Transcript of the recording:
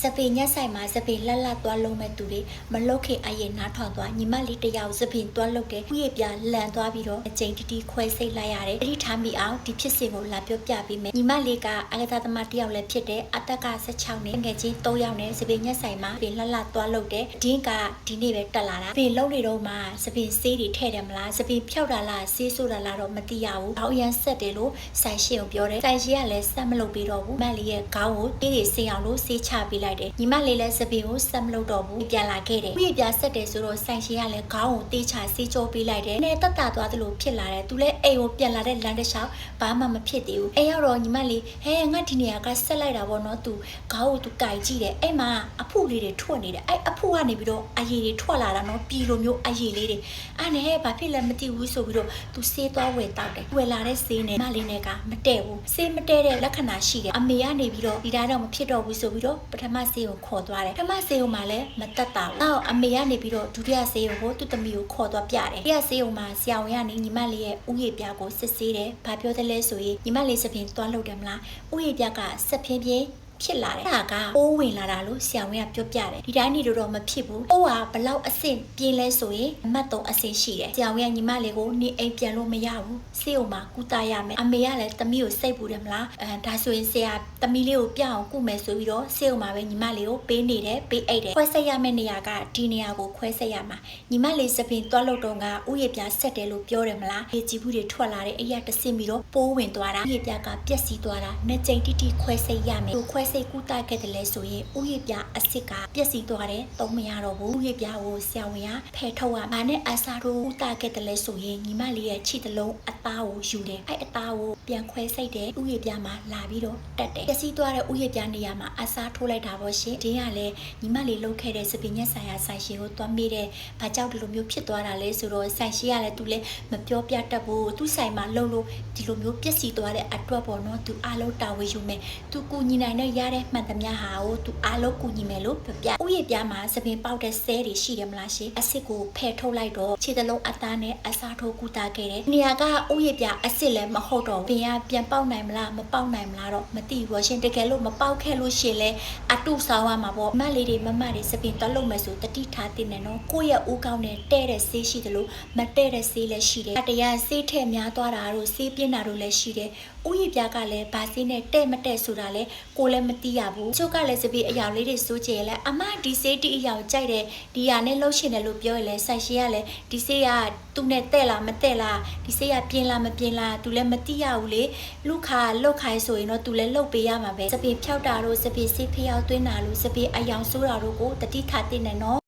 စပင်ညက်ဆိုင်မှာစပင်လှလှသွားလုံးမဲ့သူတွေမလုတ်ခင်အရင်နားထောင်သွားညီမလေးတယောက်စပင်သွားလုတ်တယ်ဥယျာပြလန်သွားပြီးတော့အချိန်တီတီခွဲစိတ်လိုက်ရတယ်အဲ့ဒီထားမိအောင်ဒီဖြစ်စဉ်ကိုလာပြောပြပေးမယ်ညီမလေးကအကသာသမားတယောက်လည်းဖြစ်တယ်အသက်က16နှစ်ငယ်ချင်း3ယောက်နဲ့စပင်ညက်ဆိုင်မှာစပင်လှလှသွားလုတ်တယ်ဒင်းကဒီနေ့ပဲတက်လာတာစပင်လုံးနေတော့မှစပင်ဆေးတွေထည့်တယ်မလားစပင်ဖြောက်တာလားဆေးဆိုတာလားတော့မသိရဘူးခေါင်းရမ်းဆက်တယ်လို့ဆိုင်ရှင်ကိုပြောတယ်ဆိုင်ရှင်ကလည်းဆက်မလုပ်ပြီးတော့ဘူးမလေးရဲ့ခေါင်းကိုတေးတွေဆင်အောင်လို့ဆေးချပေးလိုက်တယ်ညီမလေးလည်းစပင်ကိုဆက်မလုပ်တော့ဘူးပြန်လာခဲ့တယ်ဥယျာပြဆက်တယ်ဆိုတော့ဆိုင်ရှင်ကလည်းခေါင်းကိုတေးချဆေးကြောပေးလိုက်တယ်နဲ့တက်တာသွားသလိုဖြစ်လာတယ်သူလည်းအိမ်ကိုပြန်လာတဲ့လမ်းတစ်လျှောက်ဘာမှမဖြစ်သေးဘူးအိမ်ရောက်တော့ညီမလေးဟဲငါဒီနေရာကဆက်လိုက်တာပေါ့နော်သူခေါင်းကိုသူကြိုက်ကြည့်တယ်အဲ့မှာအဖုလေးတွေထွက်နေတယ်အဲ့အဖုကနေပြီးတော့အရည်တွေထွက်လာတာနော်ပြည်လိုမျိုးအရည်လေးတွေအဲ့နဲ့ဘာဖြစ်လဲမသိဘူးဆိုပြီးတော့သူဆေးသွားဝယ်တောက်တယ်ဝယ်လာတဲ့ဆေးနဲ့ညီမလေးနဲ့ကမတည့်ဘူးဆေးမတည့်တဲ့လက္ခဏာရှိတယ်အမေကနေပြီးတော့ဒီတိုင်းတော့မဖြစ်တော့ဘူးဆိုပြီးတော့ပထမဆေးကိုခေါ်သွားတယ်ပထမဆေးကိုမှလည်းမတက်တာဘူးအော်အမေကနေပြီးတော့ဒုတိယဆေးကိုသူ့သမီးကိုခေါ်သွားပြတယ်ဒုတိယဆေးကိုမှဆရာဝန်ကနေညီမလေးရဲ့ဥယျာပြကိုစစ်ဆေးတယ်ဘာပြောတယ်လဲဆိုရင်ညီမလေးစပင်သွားလုပ်တယ်မလားဥယျာပြကဆက်ဖြင်းဖြင်းဖြစ်လာတယ်။ဒါကအိုးဝင်လာတာလို့ဆရာဝန်ကပြောပြတယ်။ဒီတိုင်းနေတော့မဖြစ်ဘူး။အိုးကဘလောက်အဆင့်ပြင်းလဲဆိုရင်အမှတ်3အဆင့်ရှိတယ်။ဆရာဝန်ကညီမလေးကိုနေအိမ်ပြန်လို့မရဘူး။ဆေးုံမှာကုသရမယ်။အမေကလည်းသမီးကိုစိတ်ပူတယ်မလား။ဒါဆိုရင်ဆရာသမီးလေးကိုပြအောင်ကုမယ်ဆိုပြီးတော့ဆေးုံမှာပဲညီမလေးကိုပေးနေတယ်ပေးအိတ်တယ်။ခွဲစိတ်ရမယ့်နေရာကဒီနေရာကိုခွဲစိတ်ရမှာ။ညီမလေးစပင်သွားလို့တော့ကဥယျာပြဆက်တယ်လို့ပြောတယ်မလား။ရေကြည်ဘူးတွေထွက်လာတဲ့အရာတဆင့်ပြီးတော့ပိုးဝင်သွားတာ။ဥယျာပြကပျက်စီးသွားတာ။နှစ်ကြိမ်တိတိခွဲစိတ်ရမယ်။ခွဲစိတ်ကုသခဲ့လဲဆိုရင်ဥယျာပြအစ်စ်ကပျက်စီးသွားတယ်သုံးမရတော့ဘူးဥယျာပြကိုဆရာဝန်ကဖယ်ထုတ်ရမှာနဲ့အစာတို့ဥတာခဲ့တယ်လဲဆိုရင်ညီမလေးရဲ့ခြေတလုံးအသားကိုယူတယ်အဲ့အသားကိုပြန်ခွဲစိတ်တယ်ဥယျာပြမှာလာပြီးတော့တက်တယ်ပျက်စီးသွားတဲ့ဥယျာပြနေရာမှာအစာထိုးလိုက်တာပေါ့ရှင်ဒီကလည်းညီမလေးလှုပ်ခဲ့တဲ့စပင်ညက်ဆိုင်ရာဆိုင်ရှင်ကိုသွားမိတယ်ဘာကြောင့်ဒီလိုမျိုးဖြစ်သွားတာလဲဆိုတော့ဆိုင်ရှင်ကလည်းသူလည်းမပြောပြတတ်ဘူးသူဆိုင်မှာလှုပ်လို့ဒီလိုမျိုးပျက်စီးသွားတဲ့အတွက်ပေါ့နော်သူအားလုံးတာဝန်ယူမယ်သူကူညီနိုင်တဲ့ရတဲ့မှန်သမျှဟာကိုသူအားလုံးကူညီမယ်လို့ပြပြဥယျာပြမှာစပင်ပေါက်တဲ့ဆဲတွေရှိတယ်မလားရှင်အစ်စ်ကိုဖယ်ထုတ်လိုက်တော့ခြေတလုံးအသားနဲ့အစားထိုးကူတာခဲ့တယ်နေရာကဥယျာပြအစ်စ်လည်းမဟုတ်တော့ဘူးပင်ကပြန်ပေါက်နိုင်မလားမပေါက်နိုင်မလားတော့မသိဘူးရှင်တကယ်လို့မပေါက်ခဲ့လို့ရှင်လဲအတုဆောင်ရမှာပေါ့မလေးတွေမမတွေစပင်တက်လို့မယ်ဆိုတတိထားတင်တယ်နော်ကိုယ့်ရဲ့ဦးကောင်းနဲ့တဲ့တဲ့ဆေးရှိတယ်လို့မတဲ့တဲ့ဆေးလည်းရှိတယ်တရားဆေးထည့်များသွားတာတို့ဆေးပြင်းတာတို့လည်းရှိတယ်ဥယျာပြကလည်းဗာဆေးနဲ့တဲ့မတဲ့ဆိုတာလဲကိုလည်းမသိရဘူးချို့ကလည်းစပင်အရာလေးတွေစိုးကြရလဲအမဒီဆေးတီအရာကိုကြိုက်တယ်ဒီဟာနဲ့လှုပ်ရှင်တယ်လို့ပြောရလဲဆိုင်ရှင်ကလည်းဒီဆေးကသူ့နဲ့တဲ့လားမတဲ့လားဒီဆေးကပြင်းလားမပြင်းလားသူလည်းမသိရဘူးလေလူခါလှုပ်ခိုင်းဆိုရင်တော့သူလည်းလှုပ်ပေးရမှာပဲစပင်ဖြောက်တာတို့စပင်ဆေးဖျောက်သွင်းတာလို့စပင်အယောင်ဆိုးတာတို့ကိုတတိထားတင်တယ်နော်